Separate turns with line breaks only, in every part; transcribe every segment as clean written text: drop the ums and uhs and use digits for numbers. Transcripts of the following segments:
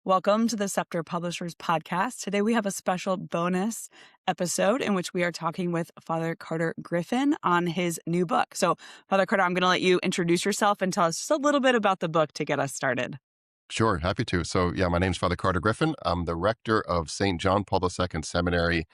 Welcome to the Scepter Publishers podcast. Today we have a special bonus episode in which we are talking with Father Carter Griffin on his new book. So, Father Carter, I'm going to let you introduce yourself and tell us just a little bit about the book to get us started.
Sure, happy to. So, my name's Father Carter Griffin. I'm the rector of St. John Paul II Seminary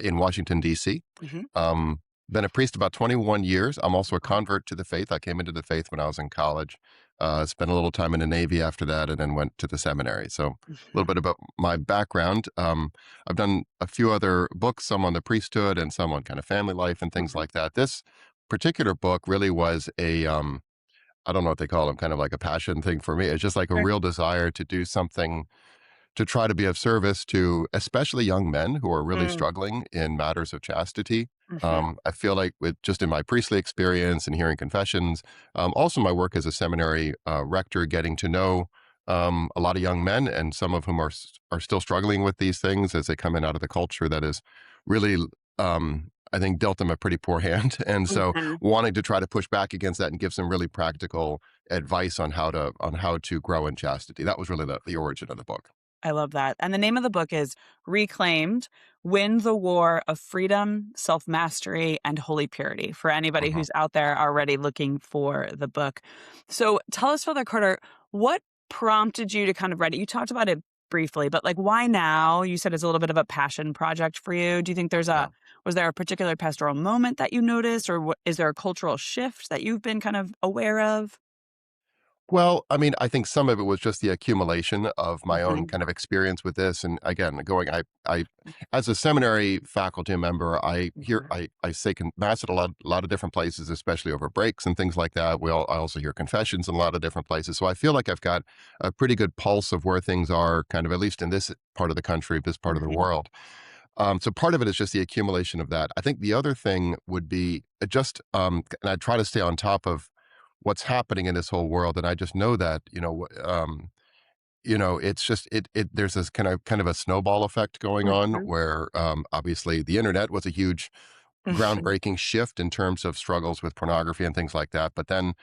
in Washington, D.C.
Mm-hmm.
Been a priest about 21 years. I'm also a convert to the faith. I came into the faith when I was in college. Spent a little time in the Navy after that, and then went to the seminary. So, a little bit about my background. I've done a few other books, some on the priesthood and some on kind of family life and things like that. This particular book really was I don't know what they call them, kind of like a passion thing for me. It's just like a
Sure.
real desire to do something to try to be of service to especially young men who are really
Mm-hmm.
struggling in matters of chastity. I feel like with just in my priestly experience and hearing confessions, also my work as a seminary rector, getting to know a lot of young men, and some of whom are still struggling with these things as they come in out of the culture that is really, I think, dealt them a pretty poor hand. And so,
Mm-hmm.
wanting to try to push back against that and give some really practical advice on how to grow in chastity. That was really the origin of the book.
I love that. And the name of the book is Reclaimed: Win the War of Freedom, Self-Mastery, and Holy Purity, for anybody
Mhm.
who's out there already looking for the book. So tell us, Father Carter, what prompted you to kind of write it? You talked about it briefly, but like why now? You said it's a little bit of a passion project for you. Do you think
Yeah.
was there a particular pastoral moment that you noticed, or is there a cultural shift that you've been kind of aware of?
Well, I mean, I think some of it was just the accumulation of my own
Mhm.
kind of experience with this. And again, as a seminary faculty member,
Mhm.
I say mass at a lot of different places, especially over breaks and things like that. I also hear confessions in a lot of different places. So I feel like I've got a pretty good pulse of where things are, kind of at least in this part of the country, this part of the
Mhm.
world. So part of it is just the accumulation of that. I think the other thing would be and I try to stay on top of what's happening in this whole world. And I just know that, it's just, there's this kind of a snowball effect going on
Mhm.
where, obviously the internet was a huge
Mhm.
groundbreaking shift in terms of struggles with pornography and things like that. But then,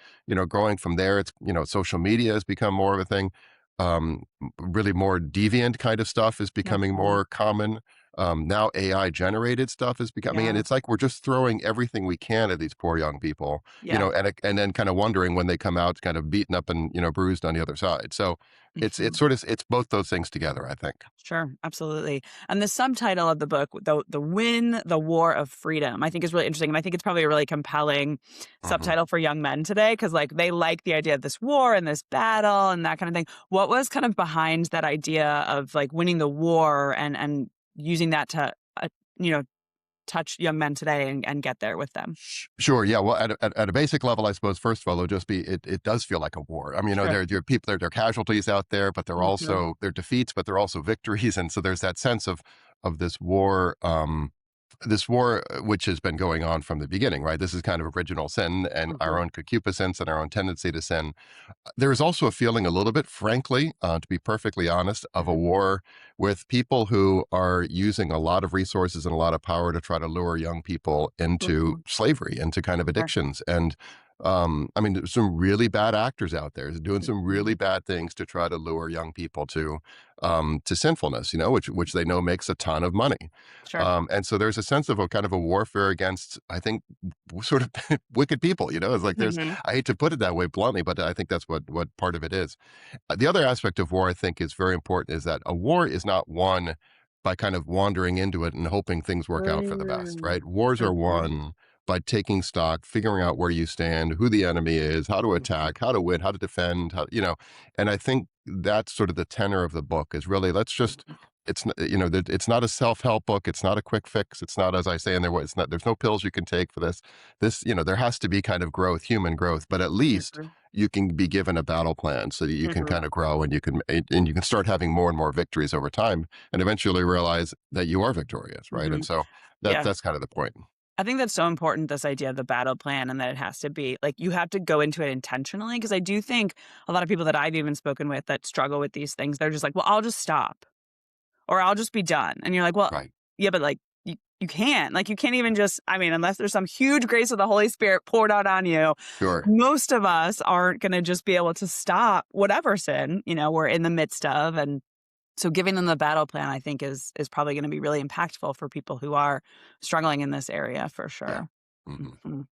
going from there, social media has become more of a thing. Really more deviant kind of stuff is becoming
Mhm.
more common. Now AI generated stuff is becoming, and
Yeah.
it's like we're just throwing everything we can at these poor young people,
Yeah.
and then kind of wondering when they come out kind of beaten up and bruised on the other side. So
Mhm.
it's both those things together, I think.
Sure, absolutely. And the subtitle of the book, the Win the War of Freedom, I think is really interesting. And I think it's probably a really compelling
hmm
subtitle for young men today because like they like the idea of this war and this battle and that kind of thing. What was kind of behind that idea of like winning the war and using that to you know, touch young men today and get there with them?
Sure. Yeah. Well, at a basic level, I suppose, first of all, it'll just be, it does feel like a war. I mean,
Sure.
there are people, there are casualties out there, but
Mhm.
they're defeats, but they're also victories. And so there's that sense of this war, which has been going on from the beginning, right? This is kind of original sin and our
Mhm.
own concupiscence and our own tendency to sin. There is also a feeling a little bit, frankly, to be perfectly honest, of a
Mhm.
war with people who are using a lot of resources and a lot of power to try to lure young people into
Mhm.
slavery, into kind of
Sure.
addictions. And I mean, there's some really bad actors out there doing some
Mhm.
really bad things to try to lure young people to sinfulness, which they know makes a ton of money.
Sure.
And so there's a sense of a kind of a warfare against, I think, sort of wicked people. It's like
Mhm.
I hate to put it that way bluntly, but I think that's what part of it is. The other aspect of war I think is very important is that a war is not won by kind of wandering into it and hoping things work out for the best,
Mm.
right? Wars are
Mhm.
won by taking stock, figuring out where you stand, who the enemy is, how to
Mhm.
attack, how to win, how to defend, and I think that's sort of the tenor of the book is really let's just
Mhm.
it's not a self-help book, it's not a quick fix, it's not, as I say in there, it's not, there's no pills you can take for this, there has to be kind of growth, human growth, but at least
Mhm.
you can be given a battle plan so that you can
Mhm.
kind of grow and you can start having more and more victories over time and eventually realize that you are victorious, right? And
Mhm.
so
Yeah.
that's kind of the point.
I think that's so important, this idea of the battle plan, and that it has to be like you have to go into it intentionally. Because I do think a lot of people that I've even spoken with that struggle with these things, they're just like, well, I'll just stop or I'll just be done. And you're like, well,
Right.
yeah, but like you can't. Like you can't even just, I mean, unless there's some huge grace of the Holy Spirit poured out on you,
Sure.
most of us aren't going to just be able to stop whatever sin, we're in the midst of. And So giving them the battle plan, I think, is probably going to be really impactful for people who are struggling in this area for
Yeah.
sure.
Hmm.
Mhm.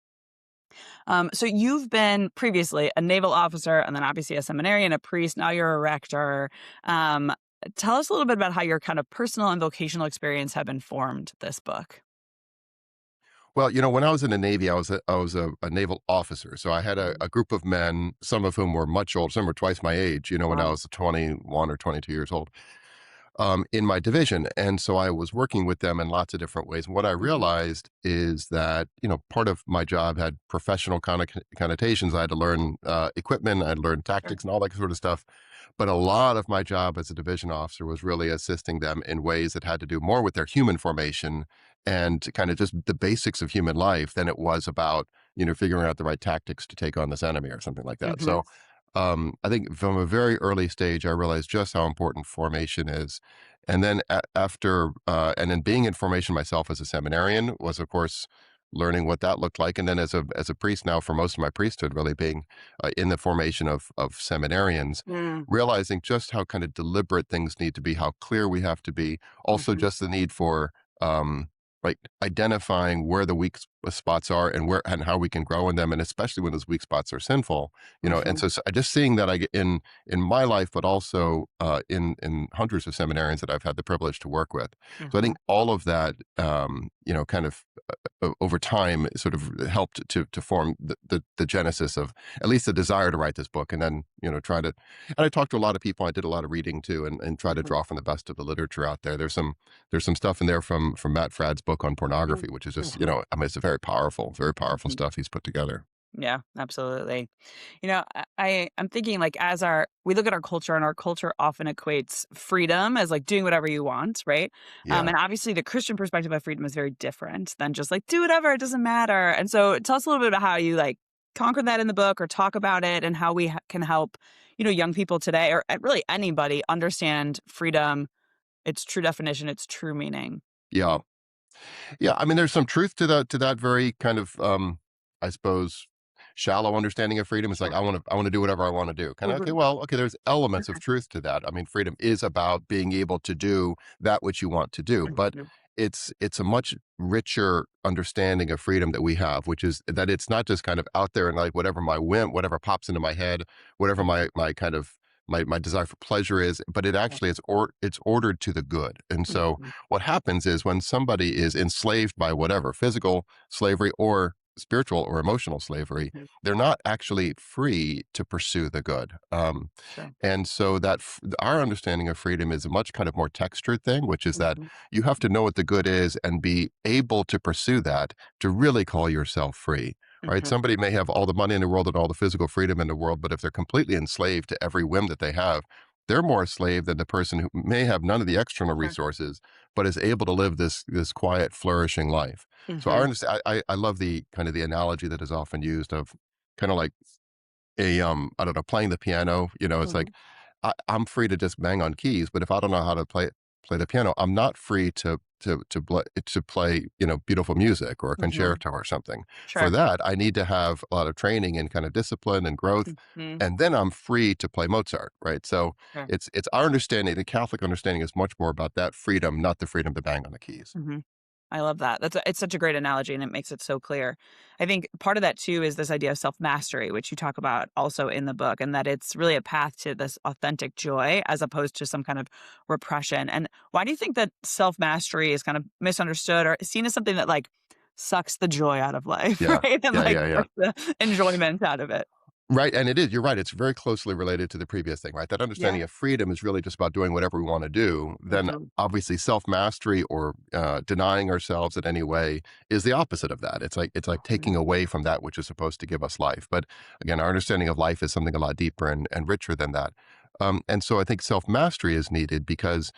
So you've been previously a naval officer and then obviously a seminarian, a priest. Now you're a rector. Um, Tell us a little bit about how your kind of personal and vocational experience have informed this book.
Well, when I was in the Navy, I was a naval officer. So I had
Mhm.
a group of men, some of whom were much older, some were twice my age, when I
Wow.
was 21 or 22 years old, in my division. And so I was working with them in lots of different ways. And what I
Hmm.
realized is that, part of my job had professional connotations. I had to learn equipment, I had to learn
Sure.
tactics and all that sort of stuff. But a lot of my job as a division officer was really assisting them in ways that had to do more with their human formation and kind of just the basics of human life than it was about, figuring out the right tactics to take on this enemy or something like that.
Hmm.
So I think from a very early stage, I realized just how important formation is. And then and then being in formation myself as a seminarian was, of course, learning what that looked like. And then as a priest now, for most of my priesthood, really being in the formation of seminarians,
Mm.
realizing just how kind of deliberate things need to be, how clear we have to be. Also,
Hmm.
just the need for um, like identifying where the weak spots are and where and how we can grow in them, and especially when those weak spots are sinful. And
Hmm.
so just seeing that I get in my life, but also in hundreds of seminarians that I've had the privilege to work with. So I
Hmm.
think all of that, kind of over time, sort of helped to form the genesis of at least the desire to write this book, and then try to. And I talked to a lot of people. I did a lot of reading too, and try to
Hmm.
draw from the best of the literature out there. There's some stuff in there from Matt Fradd's book on pornography, which is just
Hmm.
I mean it's a very powerful
Hmm.
stuff he's put together.
Yeah, absolutely. I'm thinking like as our we look at our culture and our culture often equates freedom as like doing whatever you want, right?
Yeah.
And obviously the Christian perspective of freedom is very different than just like do whatever, it doesn't matter. And so tell us a little bit about how you like conquer that in the book or talk about it and how we can help, young people today or really anybody understand freedom, its true definition, its true meaning.
Yeah. Yeah, I mean, there's some truth to that very kind of, I suppose, shallow understanding of freedom. It's like
Sure.
I want to do whatever I want to do. Kind of okay,
Mhm.
well, okay, there's elements of truth to that. I mean, freedom is about being able to do that which you want to do, but
Mhm.
it's a much richer understanding of freedom that we have, which is that it's not just kind of out there and like whatever my whim, whatever pops into my head, whatever my kind of my desire for pleasure is, but it
Yeah.
actually it's ordered to the good. And so
Mhm.
what happens is when somebody is enslaved by whatever physical slavery or spiritual or emotional slavery,
Mhm.
they're not actually free to pursue the good.
Sure.
And so our understanding of freedom is a much kind of more textured thing, which is that
Mhm.
you have to know what the good is and be able to pursue that to really call yourself free. Right?
Mhm.
Somebody may have all the money in the world and all the physical freedom in the world, but if they're completely enslaved to every whim that they have, they're more a slave than the person who may have none of the external
Sure.
resources, but is able to live this quiet, flourishing life. So I
Mhm.
understand. I love the kind of the analogy that is often used of kind of like I don't know, playing the piano. It's like
Mhm.
I'm free to just bang on keys, but if I don't know how to play the piano, I'm not free to play beautiful music or a
Mhm.
concerto or something. For
Sure.
that, I need to have a lot of training and kind of discipline and growth,
Mhm.
and then I'm free to play Mozart. Right. So
Sure.
it's our understanding. The Catholic understanding is much more about that freedom, not the freedom to bang on the keys.
Mhm. I love that. It's such a great analogy, and it makes it so clear. I think part of that too is this idea of self-mastery, which you talk about also in the book, and that it's really a path to this authentic joy as opposed to some kind of repression. And why do you think that self-mastery is kind of misunderstood or seen as something that, like, sucks the joy out of life,
Yeah.
right? And,
Yeah.
like,
Yeah. Yeah.
sucks the enjoyment out of it.
Right, and it is, you're right, it's very closely related to the previous thing, right? That
Yeah.
understanding of freedom is really just about doing whatever we wanna do. Then,
Mhm.
obviously, self-mastery or, denying ourselves in any way is the opposite of that. It's like taking
Mhm.
away from that which is supposed to give us life. But, again, our understanding of life is something a lot deeper and richer than that. And so I think self-mastery is needed because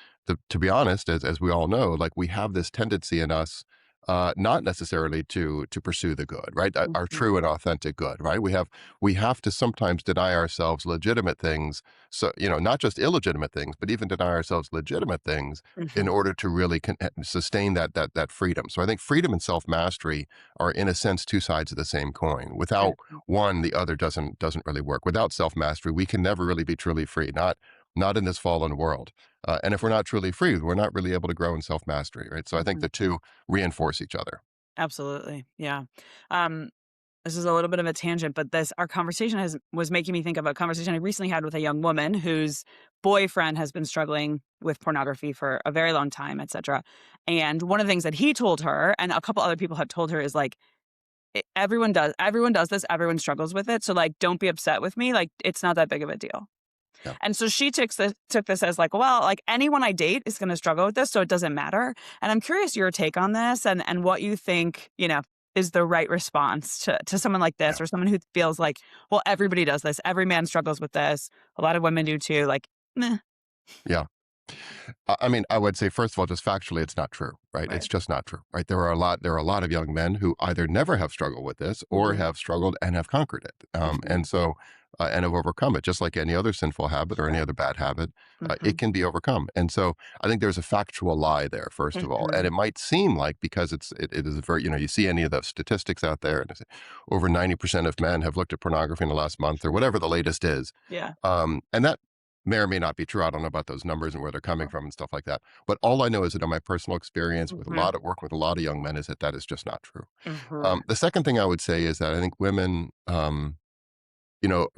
to be honest, as we all know, like, we have this tendency in us, not necessarily to pursue the good, right? Our
Mhm.
true and authentic good, right? We have to sometimes deny ourselves legitimate things. So, not just illegitimate things, but even deny ourselves legitimate things in
Mhm.
order to really sustain that freedom. So I think freedom and self-mastery are in a sense two sides of the same coin. Without
Mhm.
one, the other doesn't really work. Without self-mastery, we can never really be truly free. Not not in this fallen world. And if we're not truly free, we're not really able to grow in self mastery, right? So I think
Mhm.
the two reinforce each other.
Absolutely. Yeah. Um, this is a little bit of a tangent, but this our conversation has was making me think of a conversation I recently had with a young woman whose boyfriend has been struggling with pornography for a very long time, etc. And one of the things that he told her, and a couple other people had told her, is like, everyone does this, everyone struggles with it. So like, don't be upset with me. Like, it's not that big of a deal.
Yeah.
And so she took this as like, well, like anyone I date is going to struggle with this, so it doesn't matter. And I'm curious your take on this and what you think, is the right response to someone like
Yeah.
this, or someone who feels like, well, everybody does this. Every man struggles with this. A lot of women do too. Like, meh.
Yeah. I mean, I would say, first of all, just factually, it's not true, right? It's
Right.
just not true, right? There are a lot of young men who either never have struggled with this or
Hmm.
have struggled and have conquered it.
Hmm.
And so, and have overcome it, just like any other sinful habit or any
Sure.
other bad habit,
Hmm.
it can be overcome. And so I think there's a factual lie there, first of all. And
Hmm.
it might seem like, because it is a very, you see any of the statistics out there, and it's over 90% of men have looked at pornography in the last month or whatever the latest is.
Yeah.
And that may or may not be true. I don't know about those numbers and where they're coming
Sure.
from and stuff like that. But all I know is that in my personal experience with a
Hmm.
lot of work with a lot of young men is that that is just not true.
Hmm.
The second thing I would say is that I think women,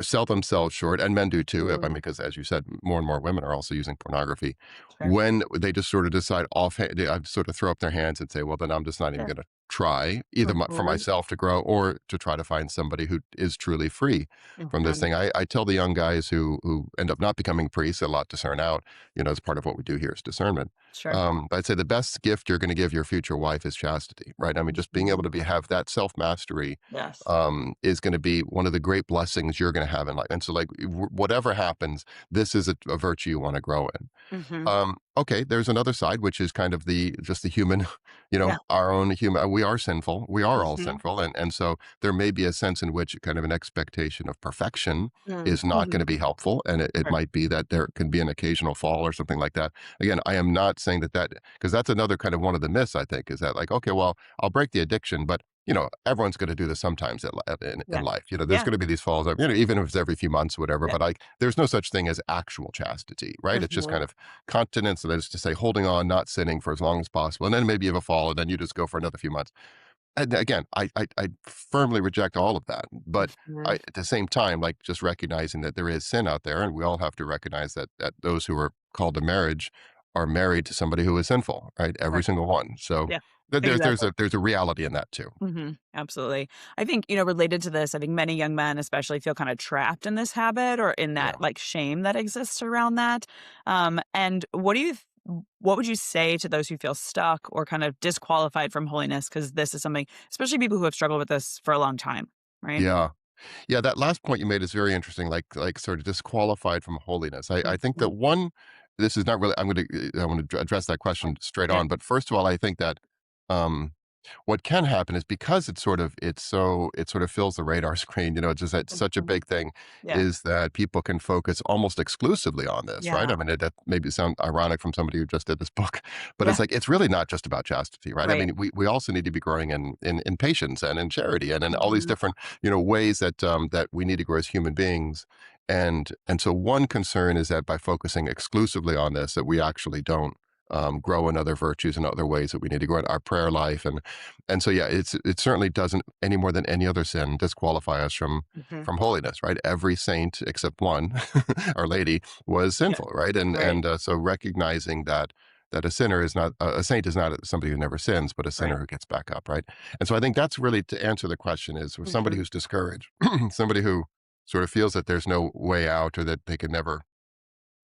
sell themselves short, and men do too. I mean,
Hmm.
because as you said, more and more women are also using pornography
Sure.
when they just sort of decide offhand, they sort of throw up their hands and say, well, then I'm just not even
Sure.
going to try either for
Hmm.
myself to grow or to try to find somebody who is truly free from this
Hmm.
thing. I tell the young guys who end up not becoming priests a lot, discern out, as part of what we do here is discernment.
Sure.
But I'd say the best gift you're going to give your future wife is chastity, right? I mean, just being able
Hmm.
to have that self mastery
Yes.
is going to be one of the great blessings you're going to have in life. And so, like, whatever happens, this is a virtue you want to grow in.
Hmm.
Okay, there's another side, which is kind of the human,
Yeah.
our own human. We are sinful. We are all
Hmm.
sinful, and so there may be a sense in which kind of an expectation of perfection is not going to
Hmm.
be helpful, and it
Sure.
might be that there can be an occasional fall or something like that. Again, I am not saying that because that's another kind of one of the myths I think is that, like, okay, well, I'll break the addiction, but everyone's going to do this sometimes in
Yeah.
life. There's
Yeah.
going to be these falls, even if it's every few months, whatever.
Yeah.
But like, there's no such thing as actual chastity, right? It's just
Mhm.
kind of continence, that is to say, holding on, not sinning for as long as possible, and then maybe you have a fall, and then you just go for another few months. And again, I firmly reject all of that, but
Mhm.
at the same time, like, just recognizing that there is sin out there, and we all have to recognize that those who are called to marriage are married to somebody who is sinful, right? Every
Sure.
single one. So
Yeah.
there's
Exactly.
a reality in that too.
Mhm. Absolutely. I think, related to this, I think many young men especially feel kinda trapped in this habit or in
Yeah.
that, like, shame that exists around that. And what would you say to those who feel stuck or kind of disqualified from holiness? Because this is something, especially people who have struggled with this for a long time, right?
Yeah. Yeah, that last point you made is very interesting, like sort of disqualified from holiness. I think that
Mhm.
one, this is not really, I want to address that question straight
Yeah.
on, but first of all, I think that um what can happen is, because it sort of fills the radar screen, it's such a
Mhm.
big thing,
Yeah.
is that people can focus almost exclusively on this, right?
Yeah.
I mean, that maybe sound ironic from somebody who just did this book, but
Yeah.
it's like, it's really not just about chastity, right? I
Right.
mean, we also need to be growing in patience and in charity and in all these
Mhm.
different, ways that we need to grow as human beings. And so one concern is that by focusing exclusively on this, that we actually don't grow in other virtues and other ways that we need to grow in our prayer life. And so, yeah, it certainly doesn't, any more than any other sin, disqualify us
Mhm.
from holiness, right? Every saint except one, Our Lady, was
Yeah.
sinful, right?
Right.
So recognizing that a sinner is not a saint is not somebody who never sins, but a sinner
Right.
who gets back up, right? And so I think that's really, to answer the question, is for somebody
Mhm.
who's discouraged, somebody who sort of feels that there's no way out or that they can never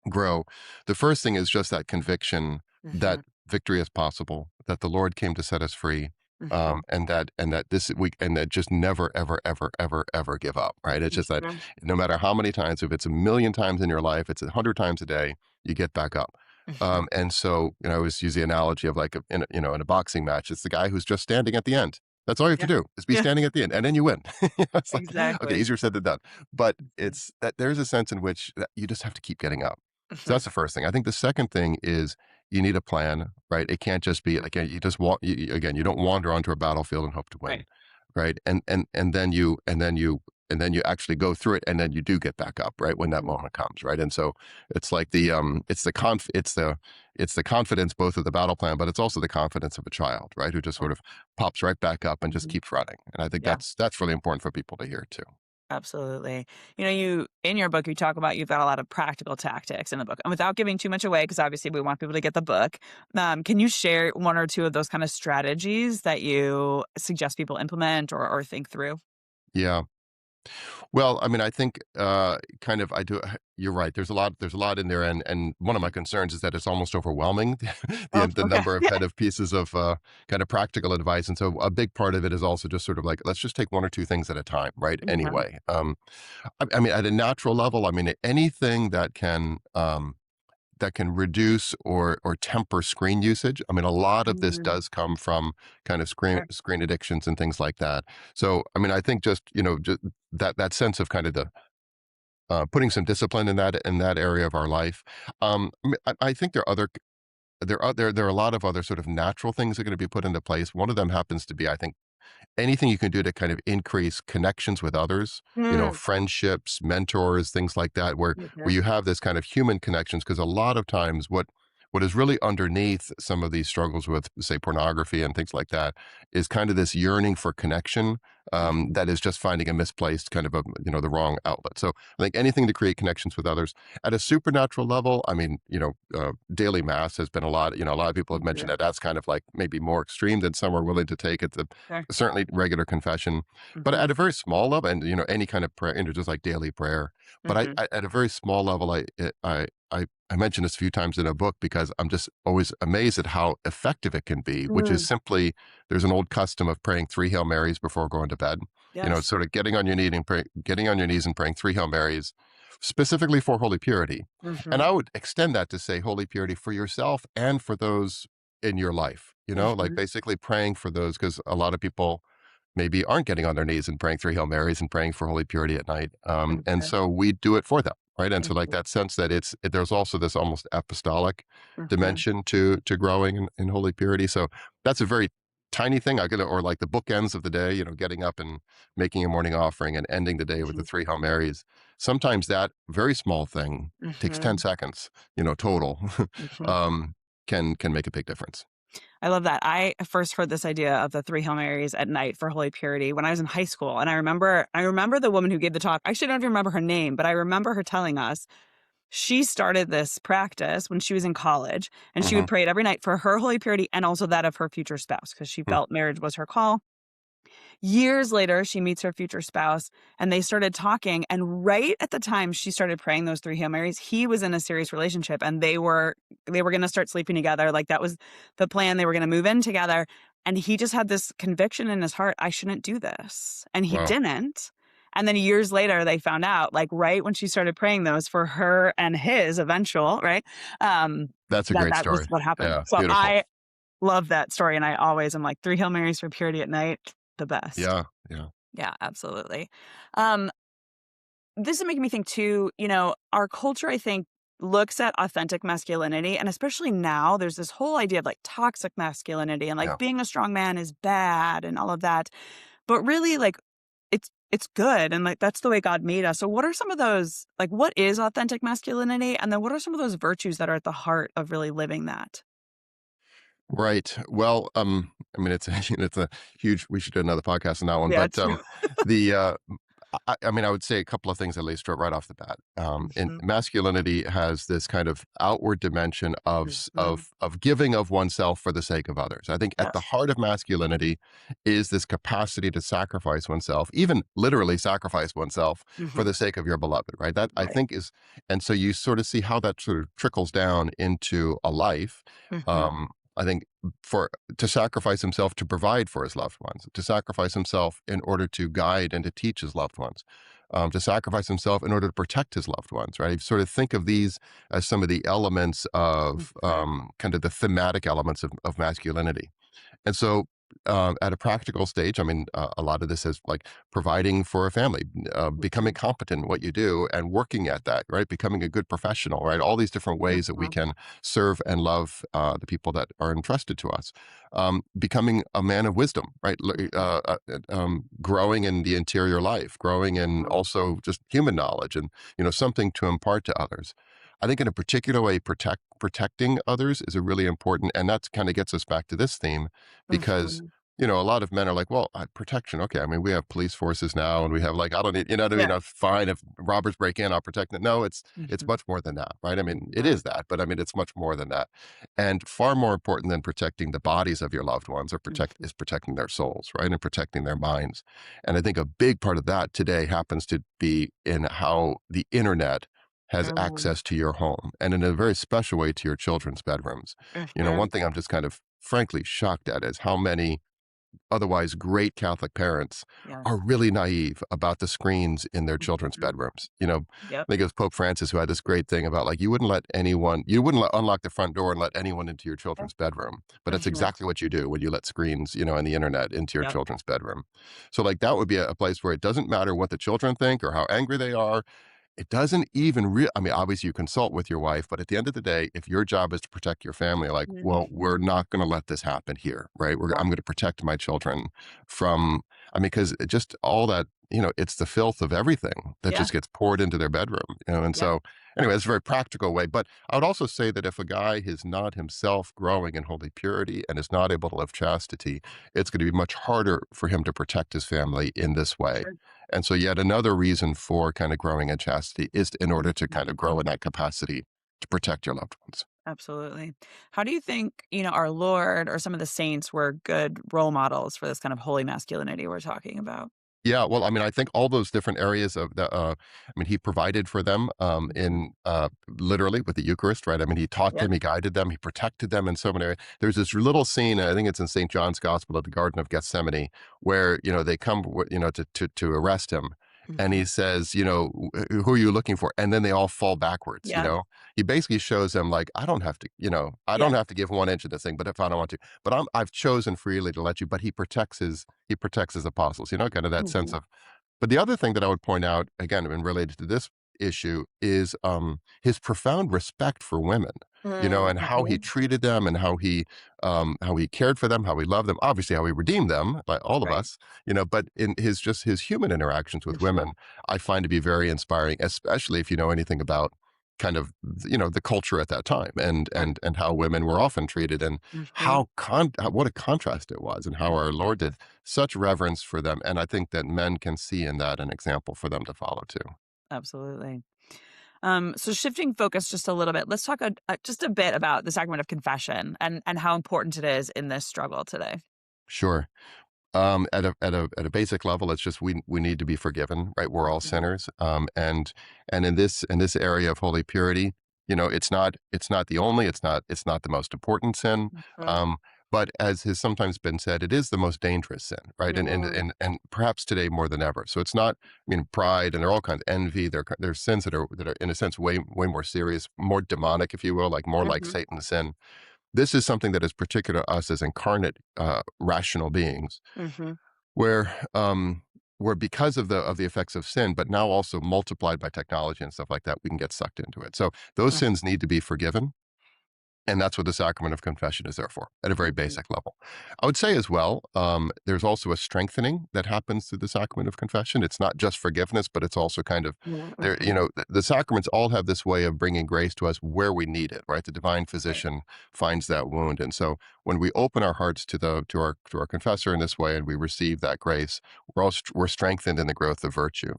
grow. The first thing is just that conviction that
Mhm.
victory is possible, that the Lord came to set us free,
Mhm.
and that this week, and that just never, ever, ever, ever, ever give up. Right? It's just that
Mhm.
no matter how many times, if it's a million times in your life, it's 100 times a day, you get back up.
Mhm.
And so, I always use the analogy of, like, in a boxing match, it's the guy who's just standing at the end. That's all you have to
Yeah.
do, is be
Yeah.
standing at the end, and then you win. It's like, okay,
Exactly.
easier said than done. But
Mhm.
it's that there's a sense in which that you just have to keep getting up. So
Mhm.
that's the first thing. I think the second thing is, you need a plan, right? It can't just be
Mhm.
like, you just walk. Again, you don't wander onto a battlefield and hope to win,
Right.
right? And then you and then you actually go through it, and then you do get back up, right, when that
Mhm.
moment comes, right? And so it's like it's the confidence both of the battle plan, but it's also the confidence of a child, right, who just
Yeah.
sort of pops right back up and just
Mhm.
keeps running. And I think
Yeah.
that's really important for people to hear too.
Absolutely. You in your book, you talk about you've got a lot of practical tactics in the book. And without giving too much away, because obviously we want people to get the book, can you share one or two of those kind of strategies that you suggest people implement or think through?
Yeah. Well, I mean, I think kind of I do. You're right. There's a lot in there, and one of my
Mhm.
concerns is that it's almost overwhelming
Oh,
the
okay.
number of
Yeah.
kind of pieces of kind of practical advice. And so a big part of it is also just sort of like let's just take one or two things at a time, right?
Mhm.
Anyway, I mean, at a natural level, I mean, anything that can reduce or temper screen usage. I mean, a lot of this
Mm,
does come from kind of
sure.
screen addictions and things like that. So, I mean, I think just just that sense of kind of the putting some discipline in that area of our life. I mean, I think there are other there are a lot of other sort of natural things that are going to be put into place. One of them happens to be, I think, anything you can do to kind of increase connections with others,
Mm.
friendships, mentors, things like that, where
Mhm.
you have this kind of human connections. Because a lot of times, what is really underneath some of these struggles with, say, pornography and things like that, is kind of this yearning for connection
Mhm.
that is just finding a misplaced kind of a the wrong outlet. So I think anything to create connections with others at a supernatural level. I mean, daily mass has been a lot. A lot of people have mentioned
Mhm.
that that's kind of like maybe more extreme than some are willing to take. It's
Sure.
certainly regular confession, but
Mhm.
at a very small level, and any kind of prayer, just like daily prayer. But
Mhm.
at a very small level, I mentioned this a few times in a book because I'm just always amazed at how effective it can be. Which is
Mm.
simply there's an old custom of praying three Hail Marys before going to bed.
Yes.
Sort of getting on your knees and praying three Hail Marys, specifically for holy purity. And
Mhm.
I would extend that to say holy purity for yourself and for those in your life. Like
Mhm.
basically praying for those because a lot of people maybe aren't getting on their knees and praying three Hail Marys and praying for holy purity at night. And
Mhm.
so we do it for them, right? And so like
Mhm.
that sense that there's also this almost apostolic
Mhm.
dimension to growing in holy purity. So that's a very tiny thing. Or like the bookends of the day, getting up and making a morning offering and ending the day with the
Mhm.
three Hail Marys. Sometimes that very small thing takes 10
Mhm.
seconds, total,
Mhm.
um, can make a big difference.
I love that. I first heard this idea of the 3 Hail Marys at night for holy purity when I was in high school, and I remember the woman who gave the talk. I actually don't even remember her name, but I remember her telling us she started this practice when she was in college, and she would
Hmm.
pray it every night for her holy purity and also that of her future spouse because she felt marriage was her call. Years later, she meets her future spouse and they started talking. And right at the time she started praying those 3 Hail Marys, he was in a serious relationship and they were gonna start sleeping together. Like that was the plan. They were gonna move in together. And he just had this conviction in his heart, I shouldn't do this. And he
Wow.
didn't. And then years later they found out, like right when she started praying those for her and his eventual, right? Um,
That's a
that
great
that was
story.
what happened.
Yeah.
So
Beautiful.
I love that story and I always am like 3 Hail Marys for purity at night, the best.
Yeah. Yeah.
Yeah, absolutely. Um, this is making me think too, our culture, I think, looks at authentic masculinity. And especially now, there's this whole idea of like toxic masculinity and like
Yeah.
being a strong man is bad and all of that. But really, like, it's good. And like, that's the way God made us. So, what are some of those, like, what is authentic masculinity? And then what are some of those virtues that are at the heart of really living that?
Right. Well, I mean, it's it's a huge. We should do another podcast on that one.
Yeah,
But
it's
the I mean, I would say a couple of things at least right off the bat. And
Mhm,
masculinity has this kind of outward dimension
mhm.
of giving of oneself for the sake of others. I think at the
Yes.
heart of masculinity is this capacity to sacrifice oneself, even literally sacrifice oneself for
Mhm.
the sake of your beloved. Right. That I
Right.
think is, and so you sort of see how that sort of trickles down into a life.
Mhm.
Um, I think for to sacrifice himself to provide for his loved ones, to sacrifice himself in order to guide and to teach his loved ones, to sacrifice himself in order to protect his loved ones, right? You sort of think of these as some of the elements of
Mhm.
kind of the thematic elements of masculinity. And so at a practical stage, I mean, a lot of this is like providing for a family, becoming
Mhm.
competent in what you do and working at that, right? Becoming a good professional, right? All these different ways that we
Mhm.
can serve and love the people that are entrusted to us. Becoming a man of wisdom, right?
Mhm.
Growing in the interior life, growing in
Mhm.
also just human knowledge and, something to impart to others. I think in a particular way, protecting others is a really important, and that kind of gets us back to this theme because
Mhm.
a lot of men are like, well, protection. Okay. I mean, we have police forces now and we have like, I don't need, you know what I mean?
Yeah.
I'm fine if robbers break in, I'll protect them. No, it's
Mhm.
much more than that, right? I mean, it
Mhm.
is that, but I mean, it's much more than that. And far more important than protecting the bodies of your loved ones or
Mhm.
is protecting their souls, right? And protecting their minds. And I think a big part of that today happens to be in how the internet has
Mm.
access to your home and in a very special way to your children's bedrooms. One
Mhm.
thing I'm just kind of frankly shocked at is how many otherwise great Catholic parents
Yes.
are really naive about the screens in their children's
Mhm.
bedrooms.
Yep.
I think it was Pope Francis who had this great thing about like unlock the front door and let anyone into your children's bedroom. But that's
Mhm.
exactly what you do when you let screens, and the internet into your
Yep.
children's bedroom. So like that would be a place where it doesn't matter what the children think or how angry they are. It doesn't even I mean, obviously you consult with your wife, but at the end of the day, if your job is to protect your family, like, well, we're
Mhm.
not going to let this happen here, right?
Yep.
I'm going to protect my children from, I mean, because just all that, it's the filth of everything that
Yeah.
just gets poured into their bedroom, and
Yep.
so anyway, it's a very practical way. But I would also say that if a guy is not himself growing in holy purity and is not able to live chastity, it's going to be much harder for him to protect his family in this way.
Sure.
And so yet another reason for kind of growing in chastity is in order to kind
Mhm.
of grow in that capacity to protect your loved ones.
Absolutely. How do you think, our Lord or some of the saints were good role models for this kind of holy masculinity we're talking about?
Yeah, well, I mean, I think all those different areas of I mean, he provided for them
Mhm.
in literally with the Eucharist, right? I mean, he taught
Yep.
them, he guided them, he protected them in so many areas. There's this little scene, I think it's in St. John's Gospel at the Garden of Gethsemane, where, they come, to arrest him. And
Mhm.
he says, who are you looking for? And then they all fall backwards,
Yeah.
He basically shows them like, I don't have to, I
Yeah.
don't have to give 1 inch of this thing, but if I don't want to, but I've chosen freely to let you, but he protects his apostles, kind of that sense
Mhm.
of. But the other thing that I would point out, again, and related to this issue, is his profound respect for women,
Mm,
and how he
mhm.
treated them and how he cared for them, how he loved them, obviously how he redeemed them, like all of
Right.
us, but in his human interactions with
Mhm.
women, I find to be very inspiring, especially if you know anything about kind of the culture at that time and
Sure.
and how women were often treated and
Mhm.
what a contrast it was and how our Lord did such reverence for them, and I think that men can see in that an example for them to follow too.
Absolutely. So shifting focus just a little bit, let's talk just a bit about the sacrament of confession and how important it is in this struggle today.
Sure. At a basic level, it's just we need to be forgiven, right? We're all
Mhm.
sinners, and in this area of holy purity, it's not the only, it's not the most important sin,
Mhm.
um, but as has sometimes been said, it is the most dangerous sin, right?
Mhm.
And perhaps today more than ever. So it's not, I mean, pride and there are all kinds of envy. There's sins that are in a sense way more serious, more demonic, if you will, like more like
Mhm.
Satan's sin. This is something that is particular to us as incarnate, rational beings,
Mhm.
where because of the effects of sin, but now also multiplied by technology and stuff like that, we can get sucked into it. So those
Mhm.
sins need to be forgiven. And that's what the sacrament of confession is there for, at a very
Mhm.
basic level. I would say as well, there's also a strengthening that happens through the sacrament of confession. It's not just forgiveness, but it's also kind of there.
Mhm.
The sacraments all have this way of bringing grace to us where we need it. Right, the divine
Right.
physician finds that wound, and so when we open our hearts to our confessor in this way, and we receive that grace, we're strengthened in the growth of virtue.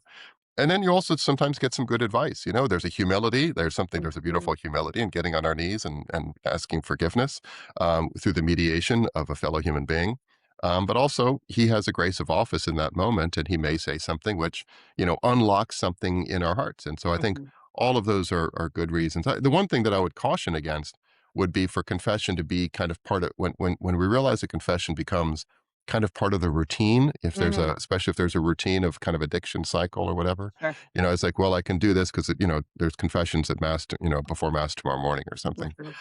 And then you also sometimes get some good advice. There's a humility. There's a
Mhm.
beautiful humility in getting on our knees and asking forgiveness through the mediation of a fellow human being. But also, he has a grace of office in that moment, and he may say something which, unlocks something in our hearts. And so I think
Mhm.
all of those are good reasons. The one thing that I would caution against would be for confession to be kind of part of when we realize that confession becomes kind of part of the routine, if there's
Mhm.
especially if there's a routine of kind of addiction cycle or whatever,
Sure.
it's like, well, I can do this because, there's confessions at mass, before mass tomorrow morning or something.
Mhm.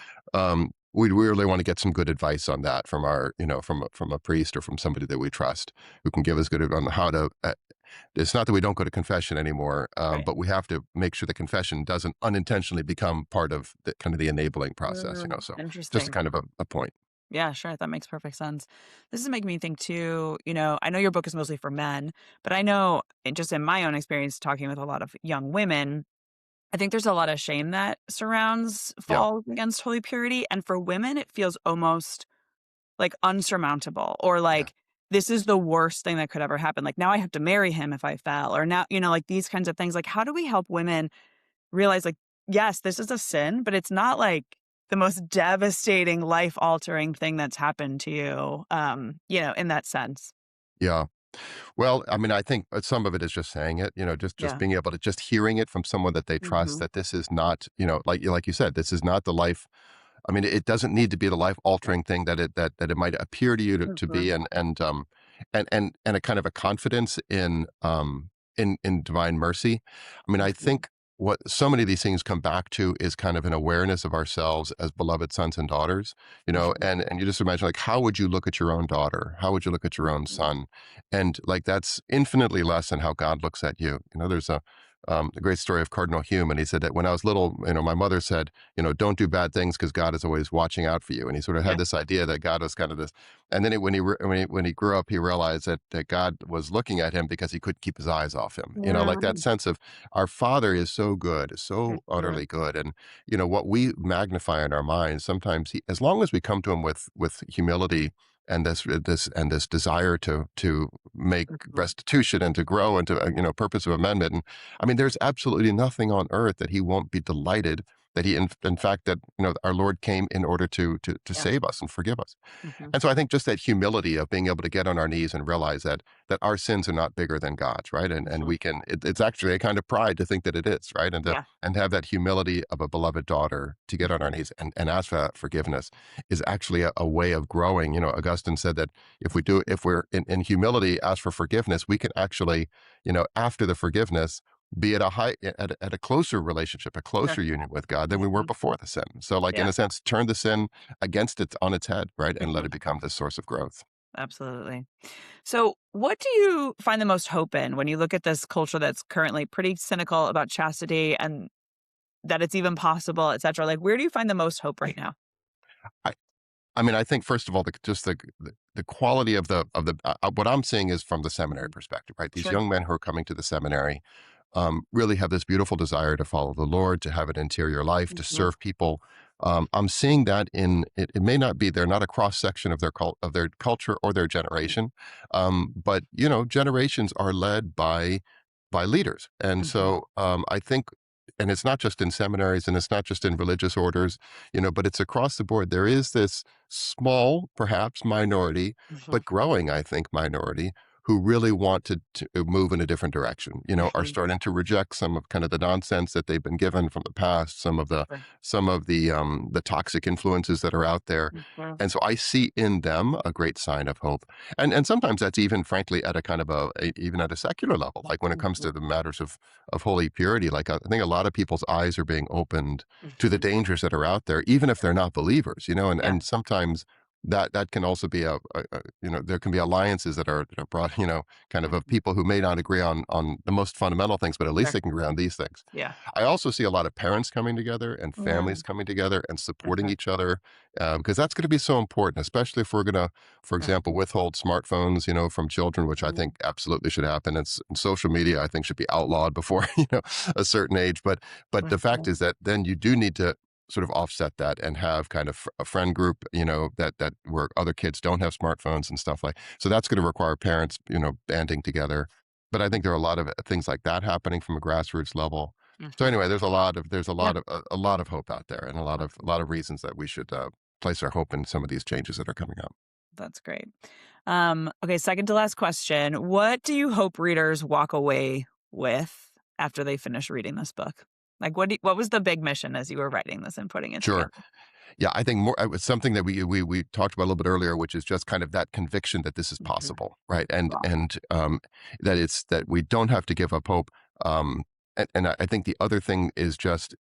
we really want to get some good advice on that from our, from a priest or from somebody that we trust who can give us good advice on how to. It's not that we don't go to confession anymore,
Right.
but we have to make sure the confession doesn't unintentionally become part of the kind of the enabling process. So just
Interesting.
kind of a point.
Yeah, sure. That makes perfect sense. This is making me think too, I know your book is mostly for men, but I know just in my own experience talking with a lot of young women, I think there's a lot of shame that surrounds
Yeah,
falls against holy purity. And for women, it feels almost like unsurmountable or
yeah.
like this is the worst thing that could ever happen. Like now I have to marry him if I fell, or now, like these kinds of things. Like, how do we help women realize, like, yes, this is a sin, but it's not like the most devastating, life altering thing that's happened to you, in that sense.
Yeah. Well, I mean, I think some of it is just saying it, just
Yeah.
being able to just hearing it from someone that they trust
Mhm.
that this is not, like you said, this is not the life. I mean, it doesn't need to be the life
Right.
altering thing that it might appear to you to
Mhm.
be, and a kind of a confidence in divine mercy. I mean, I
Mhm.
think what so many of these things come back to is kind of an awareness of ourselves as beloved sons and daughters,
Mhm.
and you just imagine, like, how would you look at your own daughter? How would you look at your own
Mhm.
son? And like that's infinitely less than how God looks at you. There's a great story of Cardinal Hume, and he said that when I was little, my mother said, don't do bad things because God is always watching out for you. And he sort of had
Yeah.
this idea that God was kind of this. And then when he grew up, he realized that God was looking at him because he couldn't keep his eyes off him. Like that
Mm.
sense of our Father is so good, is so
Mhm.
utterly good, and what we magnify in our minds sometimes, as long as we come to him with humility and this desire to make
Mhm.
restitution and to grow and to purpose of amendment. And I mean, there's absolutely nothing on earth that he won't be delighted that in fact, that our Lord came in order to
Yeah.
save us and forgive us.
Mhm.
And so I think just that humility of being able to get on our knees and realize that our sins are not bigger than God's, right? And
Mhm.
we can, it's actually a kind of pride to think that it is, right?
Yeah.
And have that humility of a beloved daughter to get on our
Mhm.
knees and ask for that forgiveness is actually a way of growing. Augustine said that if we're in humility, ask for forgiveness, we can actually, after the forgiveness, be at a closer relationship, a
Sure.
closer union with God than we were
Mhm.
before the sin. So, like, in
Yeah.
a sense, turn the sin against it on its head, right? And let
Mhm.
it become this source of growth.
Absolutely. So, what do you find the most hope in when you look at this culture that's currently pretty cynical about chastity and that it's even possible, et cetera? Like, where do you find the most hope right now?
I, I mean, I think first of all, the quality of what I'm seeing is from the seminary
Mhm.
perspective, right? These
Sure.
young men who are coming to the seminary really have this beautiful desire to follow the Lord, to have an interior life, to
Mhm.
serve people. I'm seeing that in it. It may not be they're not a cross section of their culture or their generation, but generations are led by leaders, and
Mhm.
so I think. And it's not just in seminaries and it's not just in religious orders, but it's across the board. There is this small, perhaps minority,
Mhm.
but growing, I think, minority who really want to move in a different direction, are
Mhm.
starting to reject some of kind of the nonsense that they've been given from the past,
Sure.
some of the toxic influences that are out there.
Mhm.
And so I see in them a great sign of hope. And sometimes that's even frankly at a kind of even at a secular level, like when it comes
Mhm.
to the matters of holy purity. Like I think a lot of people's eyes are being opened to the
Mhm.
dangers that are out there, even if they're not believers, and
Yeah.
sometimes that can also be there can be alliances that are brought, kind of
Mhm.
people who may not agree on the most fundamental things, but at least
Sure.
they can agree on these things.
Yeah.
I also see a lot of parents coming together and families
Mm.
coming together and supporting
Mhm.
each other, because that's going to be so important, especially if we're going to, for example,
Mhm.
withhold smartphones, from children, which I
Mhm.
think absolutely should happen. And social media, I think, should be outlawed before a certain age. But the fact
Mhm.
is that then you do need to sort of offset that and have kind of a friend group, that where other kids don't have smartphones and stuff like. So that's going to require parents, banding together. But I think there are a lot of things like that happening from a grassroots level. So
Mhm.
anyway,
Yeah.
a lot of hope out there, and a lot of reasons that we should place our hope in some of these changes that are coming up.
That's great. Okay, second to last question. What do you hope readers walk away with after they finish reading this book? Like, what was the big mission as you were writing this and putting it
Sure.
together?
Yeah, I think more it's something that we talked about a little bit earlier, which is just kind of that conviction that this is
Mhm.
possible, right? And
Wow.
that we don't have to give up hope. And I think the other thing is just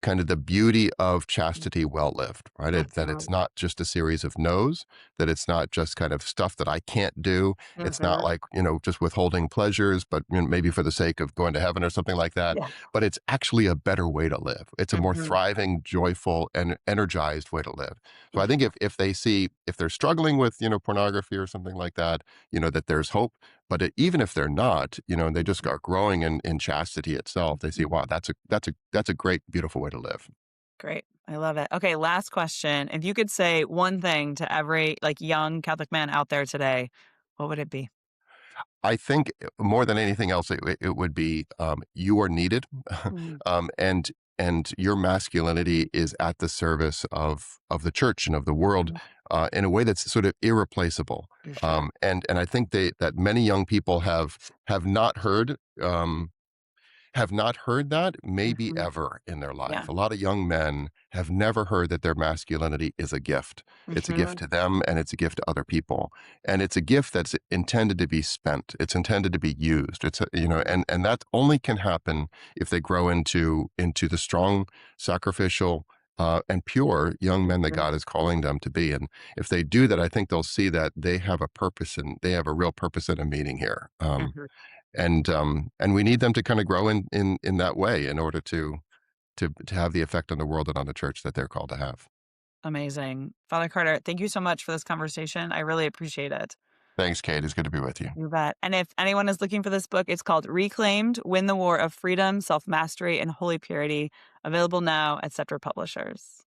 kind of the beauty of chastity well lived, right? That it's
Mhm.
not just a series of no's, that it's not just kind of stuff that I can't do. It's not
Mhm.
like, just withholding pleasures, but maybe for the sake of going to heaven or something like that.
Yeah.
But it's actually a better way to live. It's a more
Mhm.
thriving, joyful, and energized way to live. So I think
Mhm.
if they see, if they're struggling with, pornography or something like that, that there's hope. But even if they're not, and they just are growing in chastity itself, they see,
Mhm.
wow, that's a great, beautiful way to live.
Great. I love it. Okay, last question. If you could say one thing to every like young Catholic man out there today, what would it be?
I think more than anything else, it would be you are needed,
Mm,
and your masculinity is at the service of the church and of the world
mhm,
in a way that's sort of irreplaceable.
for sure.
And I think that many young people have not heard. Have not heard that maybe
Mhm.
ever in their
Yeah.
life. A lot of young men have never heard that their masculinity is a gift. It's a gift
Mhm.
to them and it's a gift to other people. And it's a gift that's intended to be spent. It's intended to be used.
Mhm.
And that only can happen if they grow into the strong, sacrificial, and pure young men that
Mhm.
God is calling them to be. And if they do that, I think they'll see that they have a purpose and they have a real purpose and a meaning here.
Mhm.
And we need them to kind of grow in that way in order to have the effect on the world and on the church that they're called to have.
Amazing. Father Carter, thank you so much for this conversation. I really appreciate it.
Thanks, Kate. It's good to be with you.
You bet. And if anyone is looking for this book, it's called Reclaimed: Win the War of Freedom, Self Mastery, and Holy Purity. Available now at Scepter Publishers.